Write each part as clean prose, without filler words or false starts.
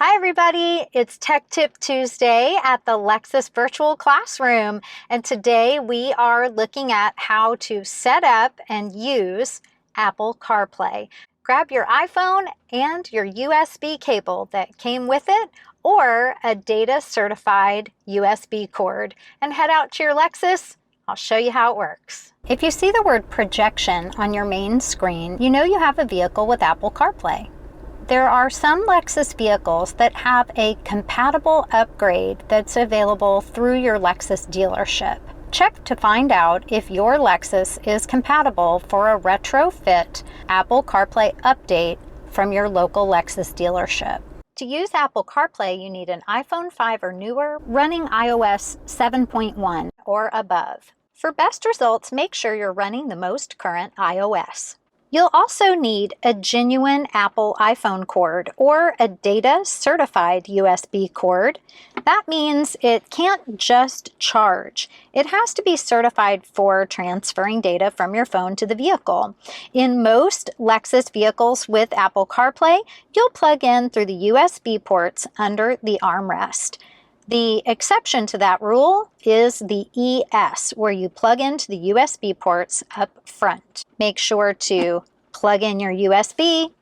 Hi everybody, it's Tech Tip Tuesday at the Lexus Virtual Classroom, and today we are looking at how to set up and use Apple CarPlay. Grab your iPhone and your USB cable that came with it, or a data certified USB cord, and head out to your Lexus. I'll show you how it works. If you see the word projection on your main screen, you know you have a vehicle with Apple CarPlay. There are some Lexus vehicles that have a compatible upgrade that's available through your Lexus dealership. Check to find out if your Lexus is compatible for a retrofit Apple CarPlay update from your local Lexus dealership. To use Apple CarPlay, you need an iPhone 5 or newer running iOS 7.1 or above. For best results, make sure you're running the most current iOS. You'll also need a genuine Apple iPhone cord or a data certified USB cord. That means it can't just charge. It has to be certified for transferring data from your phone to the vehicle. In most Lexus vehicles with Apple CarPlay, you'll plug in through the USB ports under the armrest. The exception to that rule is the ES, where you plug into the USB ports up front. Make sure to plug in your USB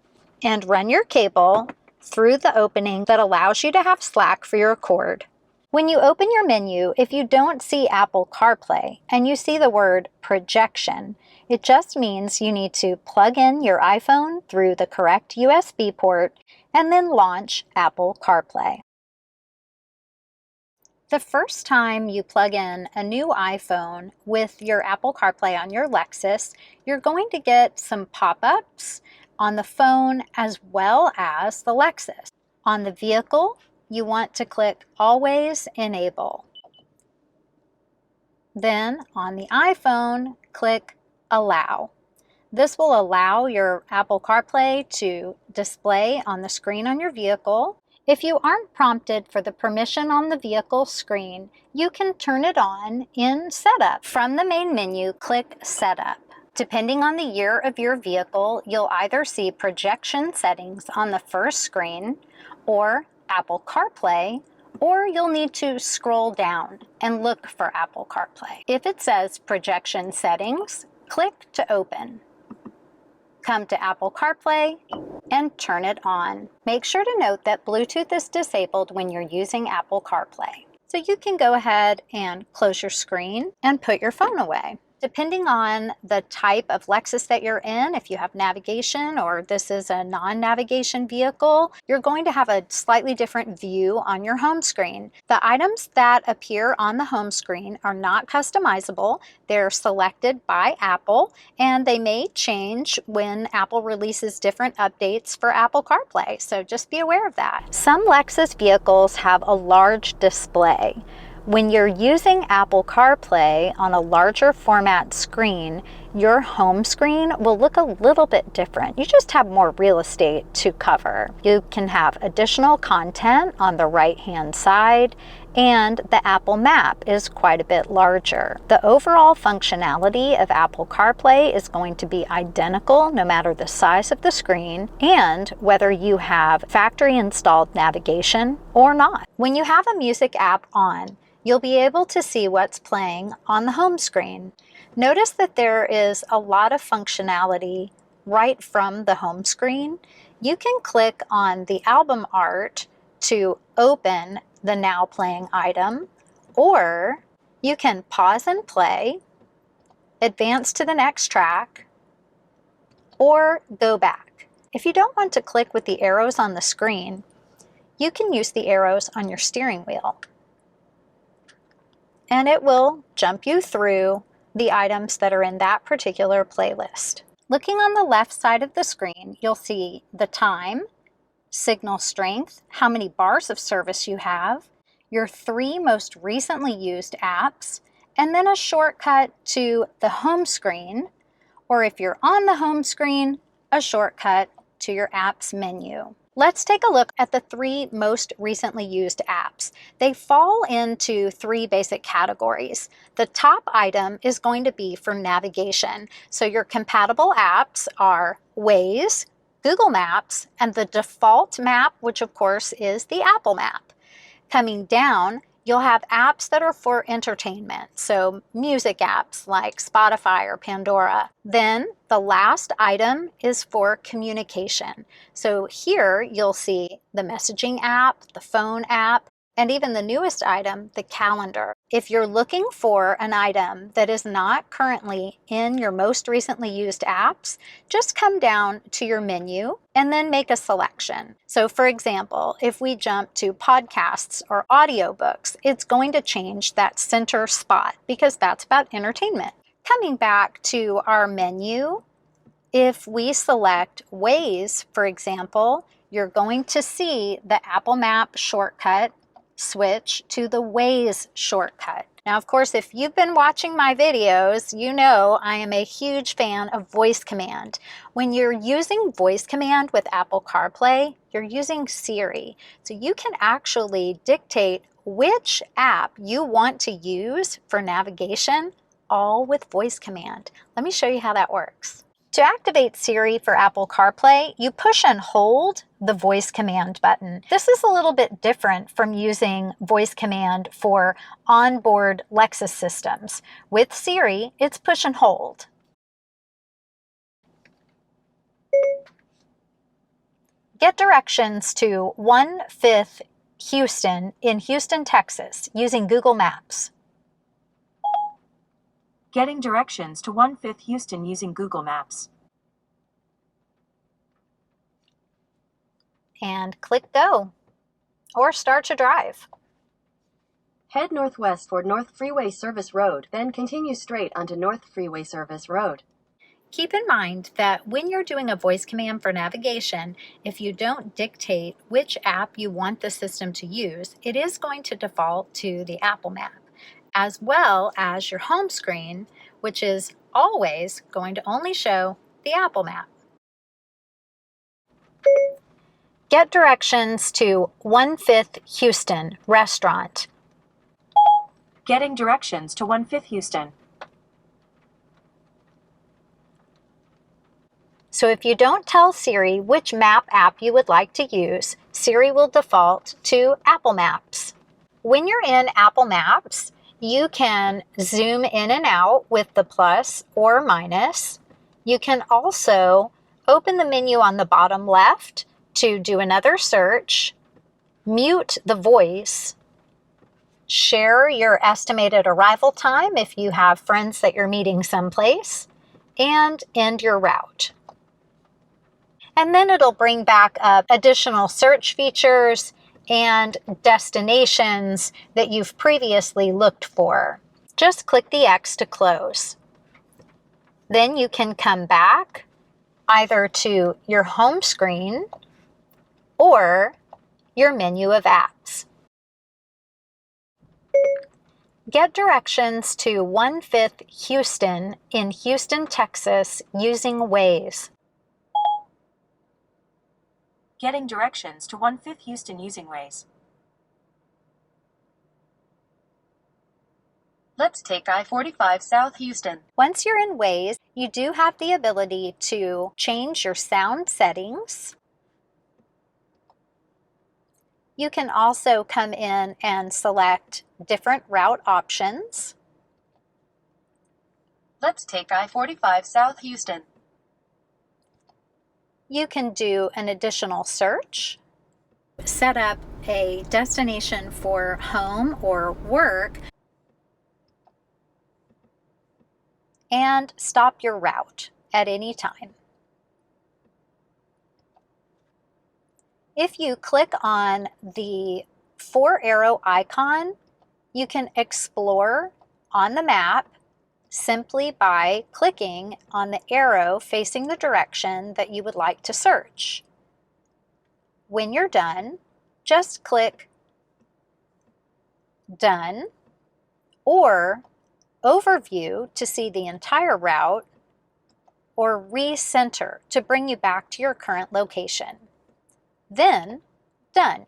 and run your cable through the opening that allows you to have slack for your cord. When you open your menu, if you don't see Apple CarPlay and you see the word projection, it just means you need to plug in your iPhone through the correct USB port and then launch Apple CarPlay. The first time you plug in a new iPhone with your Apple CarPlay on your Lexus, you're going to get some pop-ups on the phone as well as the Lexus. On the vehicle, you want to click Always Enable. Then on the iPhone, click Allow. This will allow your Apple CarPlay to display on the screen on your vehicle. If you aren't prompted for the permission on the vehicle screen, you can turn it on in Setup. From the main menu, click Setup. Depending on the year of your vehicle, you'll either see projection settings on the first screen or Apple CarPlay, or you'll need to scroll down and look for Apple CarPlay. If it says projection settings, click to open. Come to Apple CarPlay and turn it on. Make sure to note that Bluetooth is disabled when you're using Apple CarPlay. So you can go ahead and close your screen and put your phone away. Depending on the type of Lexus that you're in, if you have navigation or this is a non-navigation vehicle, you're going to have a slightly different view on your home screen. The items that appear on the home screen are not customizable. They're selected by Apple, and they may change when Apple releases different updates for Apple CarPlay, so just be aware of that. Some Lexus vehicles have a large display. When you're using Apple CarPlay on a larger format screen, your home screen will look a little bit different. You just have more real estate to cover. You can have additional content on the right-hand side, and the Apple map is quite a bit larger. The overall functionality of Apple CarPlay is going to be identical no matter the size of the screen and whether you have factory installed navigation or not. When you have a music app on, you'll be able to see what's playing on the home screen. Notice that there is a lot of functionality right from the home screen. You can click on the album art to open the now playing item, or you can pause and play, advance to the next track, or go back. If you don't want to click with the arrows on the screen, you can use the arrows on your steering wheel, and it will jump you through the items that are in that particular playlist. Looking on the left side of the screen, you'll see the time, signal strength, how many bars of service you have, your 3 most recently used apps, and then a shortcut to the home screen, or if you're on the home screen, a shortcut to your apps menu. Let's take a look at the 3 most recently used apps. They fall into 3 basic categories. The top item is going to be for navigation. So your compatible apps are Waze, Google Maps and the default map, which of course is the Apple map. Coming down, you'll have apps that are for entertainment, so music apps like Spotify or Pandora. Then the last item is for communication. So here you'll see the messaging app, the phone app, and even the newest item, the calendar. If you're looking for an item that is not currently in your most recently used apps, just come down to your menu and then make a selection. So for example, if we jump to podcasts or audiobooks, it's going to change that center spot because that's about entertainment. Coming back to our menu, if we select Waze, for example, you're going to see the Apple Map shortcut switch to the Waze shortcut. Now, of course, if you've been watching my videos, you know I am a huge fan of voice command. When you're using voice command with Apple CarPlay, you're using Siri. So you can actually dictate which app you want to use for navigation, all with voice command. Let me show you how that works. To activate Siri for Apple CarPlay, you push and hold the voice command button. This is a little bit different from using voice command for onboard Lexus systems. With Siri, it's push and hold. Get directions to 1/5 Houston in Houston, Texas, using Google Maps. Getting directions to 1/5 Houston using Google Maps. And click go, or start to drive. Head northwest toward North Freeway Service Road, then continue straight onto North Freeway Service Road. Keep in mind that when you're doing a voice command for navigation, if you don't dictate which app you want the system to use, it is going to default to the Apple Map, as well as your home screen, which is always going to only show the Apple Map. Get directions to 1/5 Houston restaurant. Getting directions to 1/5 Houston. So if you don't tell Siri which map app you would like to use, Siri will default to Apple Maps. When you're in Apple Maps, you can zoom in and out with the plus or minus. You can also open the menu on the bottom left to do another search, mute the voice, share your estimated arrival time if you have friends that you're meeting someplace, and end your route. And then it'll bring back up additional search features and destinations that you've previously looked for. Just click the X to close. Then you can come back either to your home screen or your menu of apps. Get directions to 1/5 Houston in Houston, Texas using Waze. Getting directions to 1/5 Houston using Waze. Let's take I-45 South Houston. Once you're in Waze, you do have the ability to change your sound settings. You can also come in and select different route options. Let's take I-45 South Houston. You can do an additional search, set up a destination for home or work, and stop your route at any time. If you click on the 4-arrow icon, you can explore on the map simply by clicking on the arrow facing the direction that you would like to search. When you're done, just click Done or Overview to see the entire route, or Recenter to bring you back to your current location. Then Done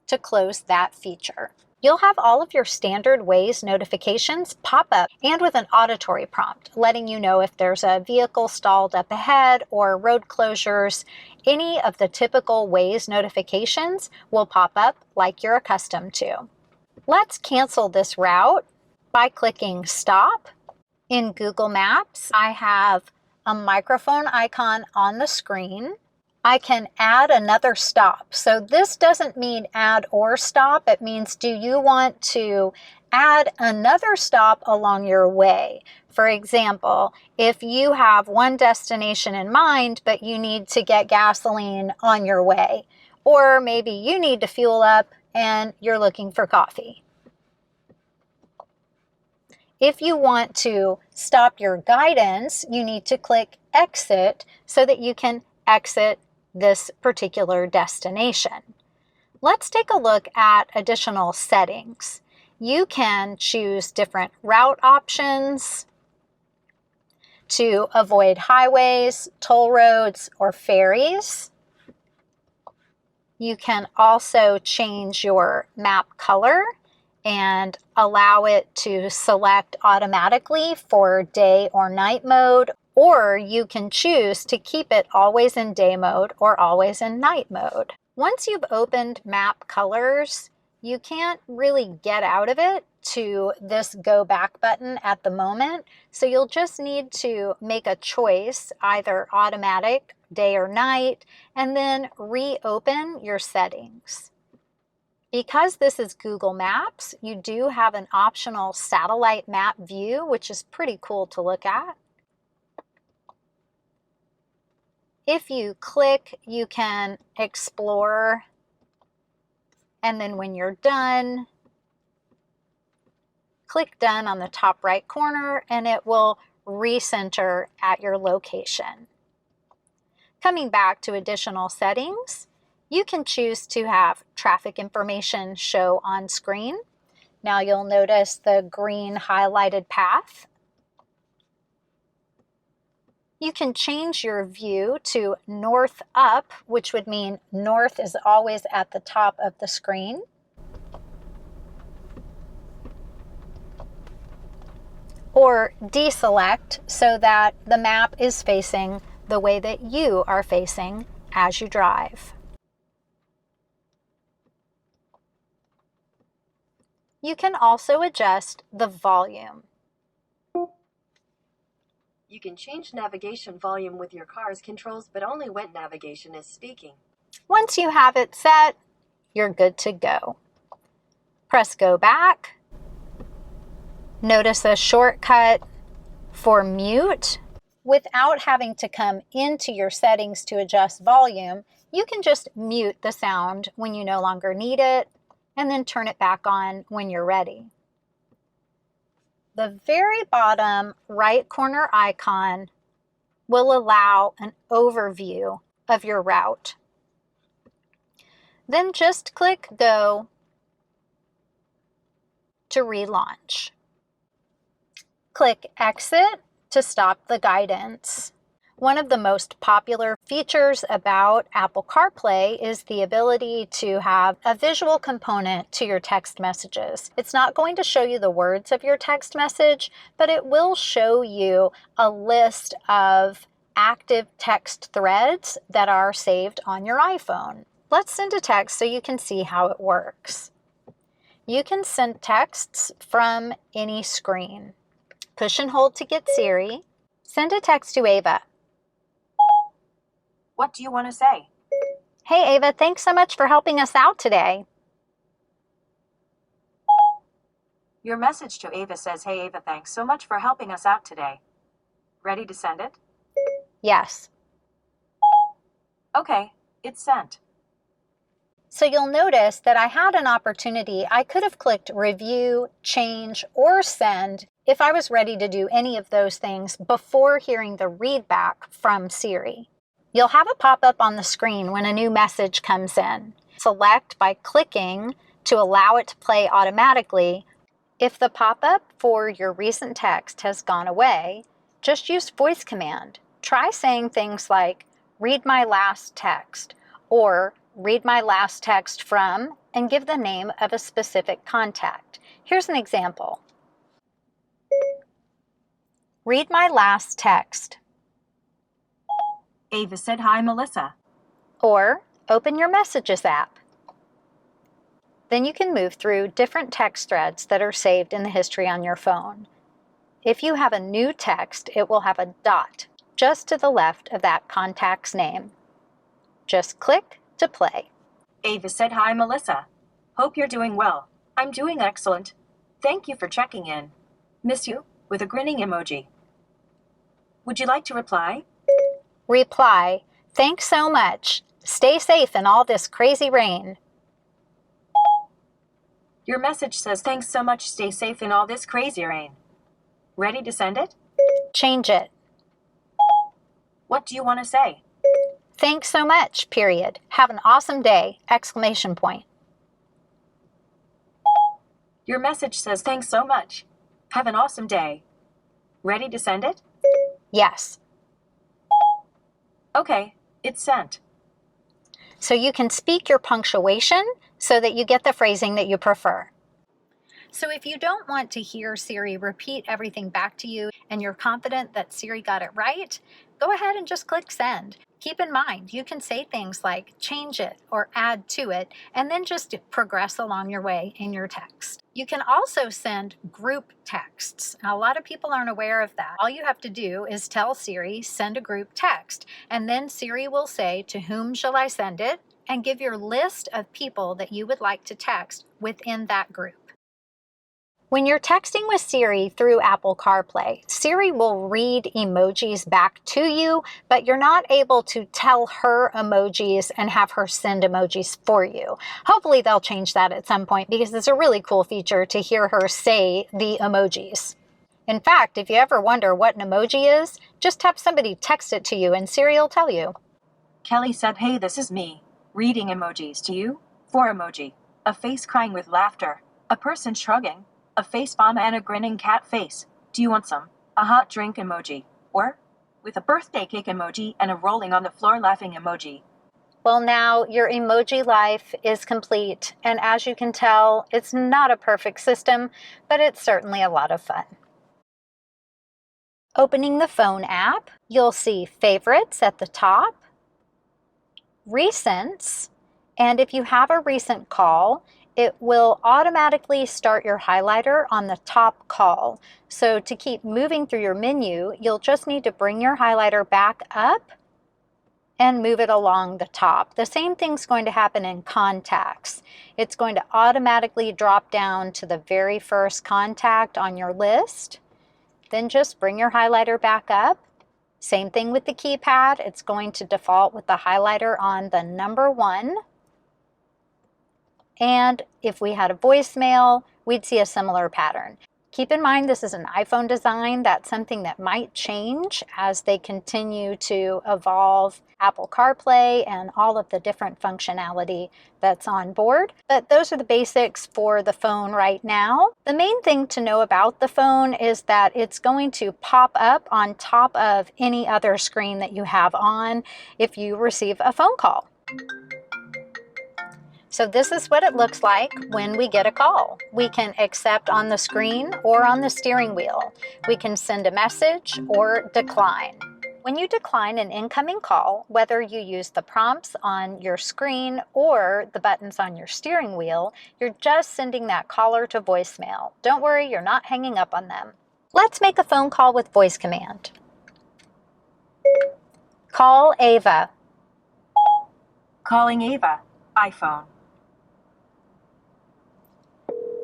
to close that feature. You'll have all of your standard Waze notifications pop up and with an auditory prompt, letting you know if there's a vehicle stalled up ahead or road closures. Any of the typical Waze notifications will pop up like you're accustomed to. Let's cancel this route by clicking Stop. In Google Maps, I have a microphone icon on the screen. I can add another stop. So this doesn't mean add or stop. It means, do you want to add another stop along your way? For example, if you have one destination in mind, but you need to get gasoline on your way, or maybe you need to fuel up and you're looking for coffee. If you want to stop your guidance, you need to click Exit so that you can exit this particular destination. Let's take a look at additional settings. You can choose different route options to avoid highways, toll roads, or ferries. You can also change your map color and allow it to select automatically for day or night mode, or you can choose to keep it always in day mode or always in night mode. Once you've opened map colors, you can't really get out of it to this go back button at the moment, so you'll just need to make a choice, either automatic, day or night, and then reopen your settings. Because this is Google Maps, you do have an optional satellite map view, which is pretty cool to look at. If you click, you can explore, and then when you're done, click Done on the top right corner, and it will recenter at your location. Coming back to additional settings, you can choose to have traffic information show on screen. Now you'll notice the green highlighted path. You can change your view to north up, which would mean north is always at the top of the screen. Or deselect so that the map is facing the way that you are facing as you drive. You can also adjust the volume. You can change navigation volume with your car's controls, but only when navigation is speaking. Once you have it set, you're good to go. Press Go Back. Notice a shortcut for mute. Without having to come into your settings to adjust volume, you can just mute the sound when you no longer need it, and then turn it back on when you're ready. The very bottom right corner icon will allow an overview of your route. Then just click Go to relaunch. Click Exit to stop the guidance. One of the most popular features about Apple CarPlay is the ability to have a visual component to your text messages. It's not going to show you the words of your text message, but it will show you a list of active text threads that are saved on your iPhone. Let's send a text so you can see how it works. You can send texts from any screen. Push and hold to get Siri. Send a text to Ava. What do you want to say? Hey Ava, thanks so much for helping us out today. Your message to Ava says, "Hey Ava, thanks so much for helping us out today." Ready to send it? Yes. Okay, it's sent. So you'll notice that I had an opportunity. I could have clicked Review, Change, or Send if I was ready to do any of those things before hearing the readback from Siri. You'll have a pop-up on the screen when a new message comes in. Select by clicking to allow it to play automatically. If the pop-up for your recent text has gone away, just use voice command. Try saying things like, read my last text, or read my last text from, and give the name of a specific contact. Here's an example. Read my last text. Ava said hi, Melissa. Or open your Messages app. Then you can move through different text threads that are saved in the history on your phone. If you have a new text, it will have a dot just to the left of that contact's name. Just click to play. Ava said hi, Melissa. Hope you're doing well. I'm doing excellent. Thank you for checking in. Miss you, with a grinning emoji. Would you like to reply? Reply, thanks so much. Stay safe in all this crazy rain. Your message says thanks so much, stay safe in all this crazy rain. Ready to send it? Change it. What do you want to say? Thanks so much, period. Have an awesome day, exclamation point. Your message says thanks so much. Have an awesome day. Ready to send it? Yes. Okay, it's sent. So you can speak your punctuation so that you get the phrasing that you prefer. So if you don't want to hear Siri repeat everything back to you and you're confident that Siri got it right, go ahead and just click send. Keep in mind, you can say things like change it or add to it, and then just progress along your way in your text. You can also send group texts. Now, a lot of people aren't aware of that. All you have to do is tell Siri, send a group text, and then Siri will say, to whom shall I send it? And give your list of people that you would like to text within that group. When you're texting with Siri through Apple CarPlay, Siri will read emojis back to you, but you're not able to tell her emojis and have her send emojis for you. Hopefully they'll change that at some point because it's a really cool feature to hear her say the emojis. In fact, if you ever wonder what an emoji is, just have somebody text it to you and Siri will tell you. Kelly said, hey, this is me. Reading emojis to you. 4 emoji. A face crying with laughter. A person shrugging. A face bomb and a grinning cat face. Do you want some? A hot drink emoji. Or with a birthday cake emoji and a rolling on the floor laughing emoji. Well, now your emoji life is complete, and as you can tell, it's not a perfect system, but it's certainly a lot of fun. Opening the phone app, you'll see favorites at the top, recents, and if you have a recent call, it will automatically start your highlighter on the top call. So to keep moving through your menu, you'll just need to bring your highlighter back up and move it along the top. The same thing's going to happen in contacts. It's going to automatically drop down to the very first contact on your list. Then just bring your highlighter back up. Same thing with the keypad. It's going to default with the highlighter on the number 1. And if we had a voicemail, we'd see a similar pattern. Keep in mind this is an iPhone design. That's something that might change as they continue to evolve Apple CarPlay and all of the different functionality that's on board. But those are the basics for the phone right now. The main thing to know about the phone is that it's going to pop up on top of any other screen that you have on if you receive a phone call. So this is what it looks like when we get a call. We can accept on the screen or on the steering wheel. We can send a message or decline. When you decline an incoming call, whether you use the prompts on your screen or the buttons on your steering wheel, you're just sending that caller to voicemail. Don't worry, you're not hanging up on them. Let's make a phone call with voice command. Call Ava. Calling Ava. iPhone.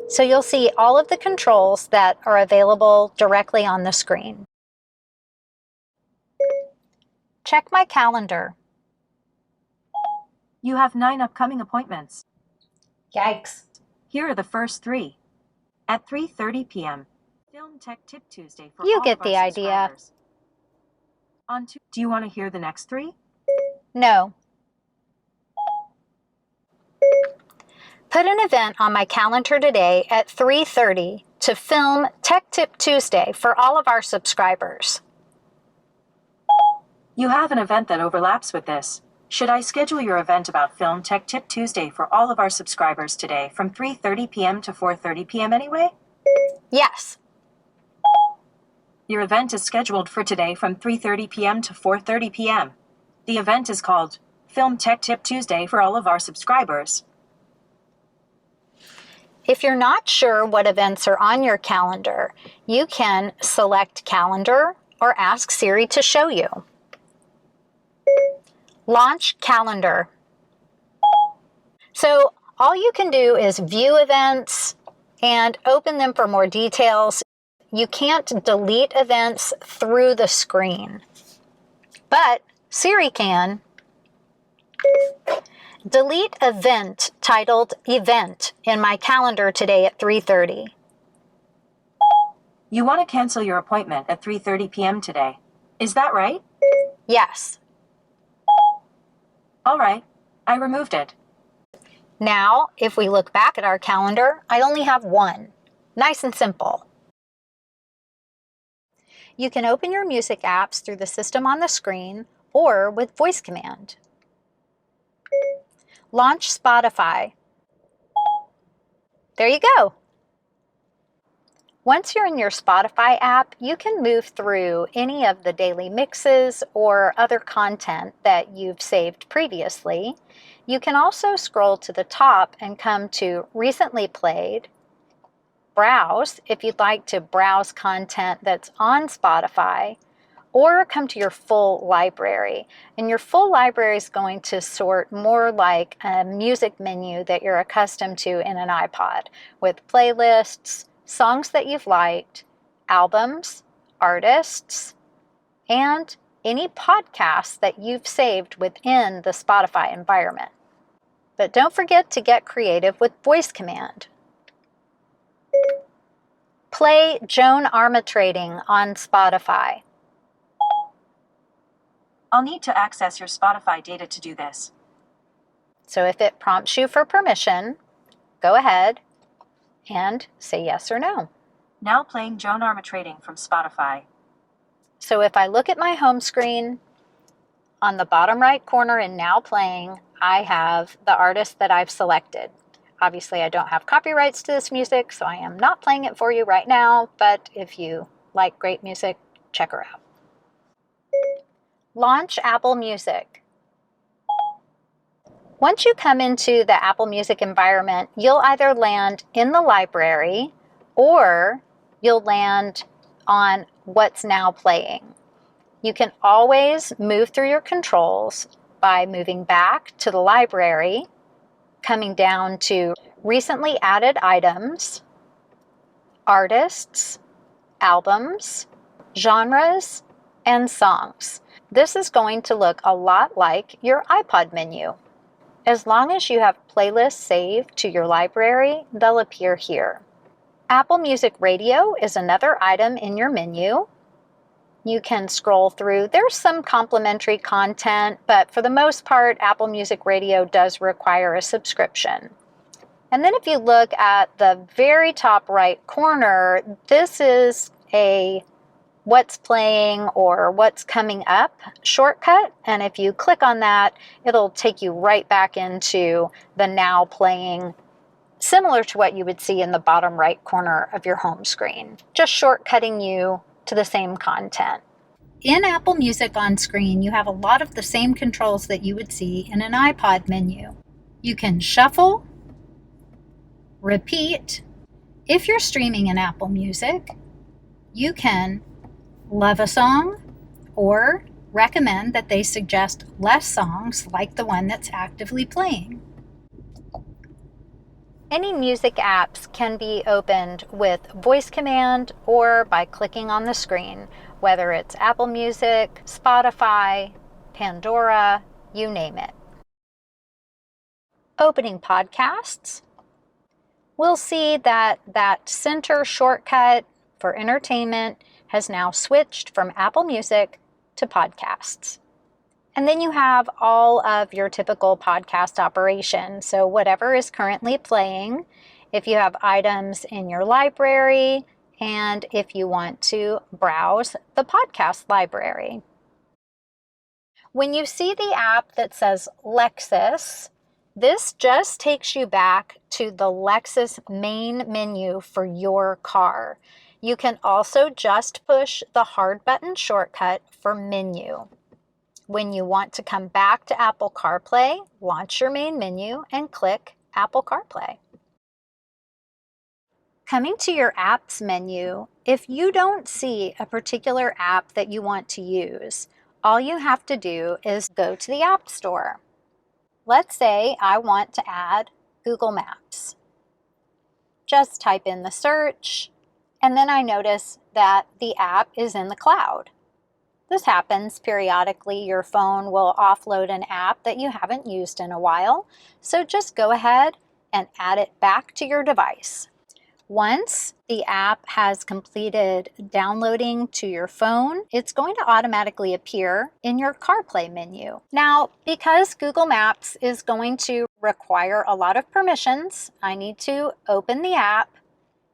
So you'll see all of the controls that are available directly on the screen. Check my calendar. You have 9 upcoming appointments. Yikes. Here are the first 3. At 3:30 p.m. Film Tech Tip Tuesday for You all get of our the idea. subscribers. Do you want to hear the next 3? No. Put an event on my calendar today at 3:30 to film Tech Tip Tuesday for all of our subscribers. You have an event that overlaps with this. Should I schedule your event about Film Tech Tip Tuesday for all of our subscribers today from 3:30 p.m. to 4:30 p.m. anyway? Yes. Your event is scheduled for today from 3:30 p.m. to 4:30 p.m. The event is called Film Tech Tip Tuesday for all of our subscribers. If you're not sure what events are on your calendar, you can select Calendar or ask Siri to show you. Launch Calendar. So all you can do is view events and open them for more details. You can't delete events through the screen, but Siri can. Delete event titled Event in my calendar today at 3:30. You want to cancel your appointment at 3:30 p.m. today. Is that right? Yes. All right. I removed it. Now, if we look back at our calendar, I only have one. Nice and simple. You can open your music apps through the system on the screen or with voice command. Launch Spotify. There you go. Once you're in your Spotify app, you can move through any of the daily mixes or other content that you've saved previously. You can also scroll to the top and come to Recently Played, Browse if you'd like to browse content that's on Spotify, or come to your full library. And your full library is going to sort more like a music menu that you're accustomed to in an iPod, with playlists, songs that you've liked, albums, artists, and any podcasts that you've saved within the Spotify environment. But don't forget to get creative with voice command. Play Joan Armatrading on Spotify. I'll need to access your Spotify data to do this. So if it prompts you for permission, go ahead and say yes or no. Now playing Joan Armatrading from Spotify. So if I look at my home screen, on the bottom right corner in Now Playing, I have the artist that I've selected. Obviously, I don't have copyrights to this music, so I am not playing it for you right now, but if you like great music, check her out. Launch Apple Music. Once you come into the Apple Music environment, you'll either land in the library or you'll land on What's Now Playing. You can always move through your controls by moving back to the library, coming down to Recently Added Items, Artists, Albums, Genres, and Songs. This is going to look a lot like your iPod menu. As long as you have playlists saved to your library, they'll appear here. Apple Music Radio is another item in your menu. You can scroll through. There's some complimentary content, but for the most part, Apple Music Radio does require a subscription. And then if you look at the very top right corner, this is a What's Playing or What's Coming Up shortcut. And if you click on that, it'll take you right back into the Now Playing, similar to what you would see in the bottom right corner of your home screen, just shortcutting you to the same content. In Apple Music on screen, you have a lot of the same controls that you would see in an iPod menu. You can shuffle, repeat. If you're streaming in Apple Music, you can love a song or recommend that they suggest less songs like the one that's actively playing. Any music apps can be opened with voice command or by clicking on the screen, whether it's Apple Music, Spotify, Pandora, you name it. Opening podcasts. We'll see that center shortcut for entertainment has now switched from Apple Music to podcasts. And then you have all of your typical podcast operations. So whatever is currently playing, if you have items in your library, and if you want to browse the podcast library. When you see the app that says Lexus, this just takes you back to the Lexus main menu for your car. You can also just push the hard button shortcut for menu. When you want to come back to Apple CarPlay, launch your main menu and click Apple CarPlay. Coming to your apps menu, if you don't see a particular app that you want to use, all you have to do is go to the App Store. Let's say I want to add Google Maps. Just type in the search, and then I notice that the app is in the cloud. This happens periodically. Your phone will offload an app that you haven't used in a while, so just go ahead and add it back to your device. Once the app has completed downloading to your phone, it's going to automatically appear in your CarPlay menu. Now, because Google Maps is going to require a lot of permissions, I need to open the app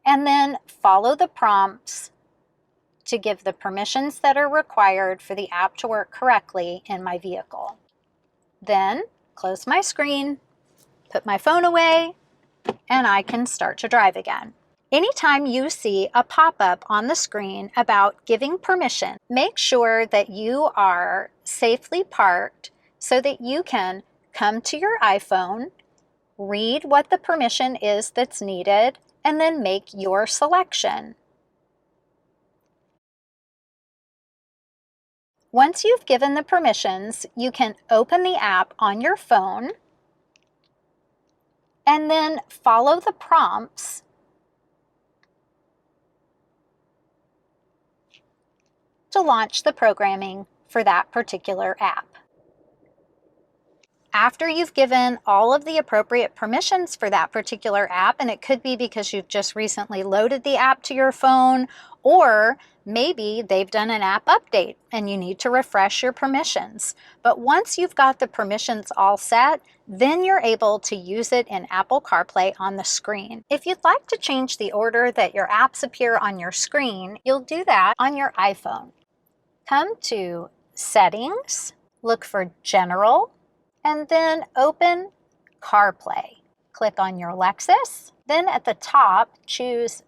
and then follow the prompts to give the permissions that are required for the app to work correctly in my vehicle. Then close my screen, put my phone away, and I can start to drive again. Anytime you see a pop-up on the screen about giving permission, make sure that you are safely parked so that you can come to your iPhone, read what the permission is that's needed, and then make your selection. Once you've given the permissions, you can open the app on your phone and then follow the prompts to launch the programming for that particular app. After you've given all of the appropriate permissions for that particular app, and it could be because you've just recently loaded the app to your phone, or maybe they've done an app update and you need to refresh your permissions. But once you've got the permissions all set, then you're able to use it in Apple CarPlay on the screen. If you'd like to change the order that your apps appear on your screen, you'll do that on your iPhone. Come to Settings, look for General, and then open CarPlay. Click on your Lexus, then at the top choose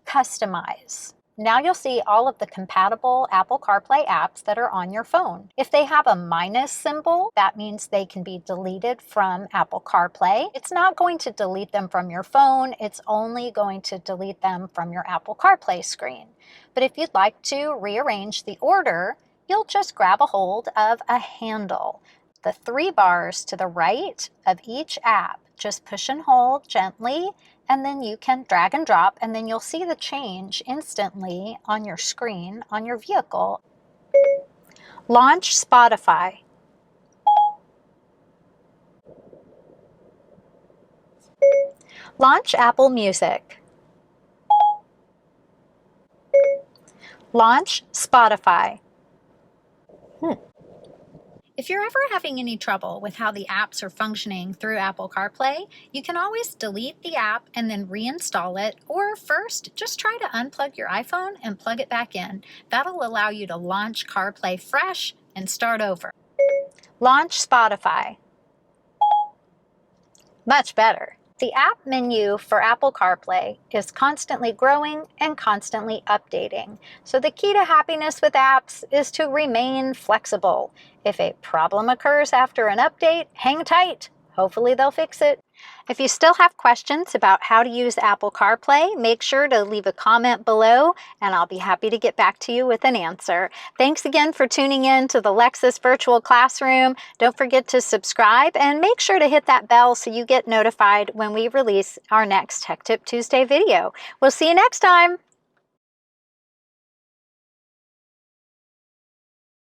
Customize. Now you'll see all of the compatible Apple CarPlay apps that are on your phone. If they have a minus symbol, that means they can be deleted from Apple CarPlay. It's not going to delete them from your phone, it's only going to delete them from your Apple CarPlay screen. But if you'd like to rearrange the order, you'll just grab a hold of a handle. The 3 bars to the right of each app, just push and hold gently, and then you can drag and drop, and then you'll see the change instantly on your screen on your vehicle. Launch Spotify. Launch Apple Music. Launch Spotify. If you're ever having any trouble with how the apps are functioning through Apple CarPlay, you can always delete the app and then reinstall it, or first, just try to unplug your iPhone and plug it back in. That'll allow you to launch CarPlay fresh and start over. Launch Spotify. Much better. The app menu for Apple CarPlay is constantly growing and constantly updating. So the key to happiness with apps is to remain flexible. If a problem occurs after an update, hang tight. Hopefully they'll fix it. If you still have questions about how to use Apple CarPlay, make sure to leave a comment below and I'll be happy to get back to you with an answer. Thanks again for tuning in to the Lexus Virtual Classroom. Don't forget to subscribe and make sure to hit that bell so you get notified when we release our next Tech Tip Tuesday video. We'll see you next time.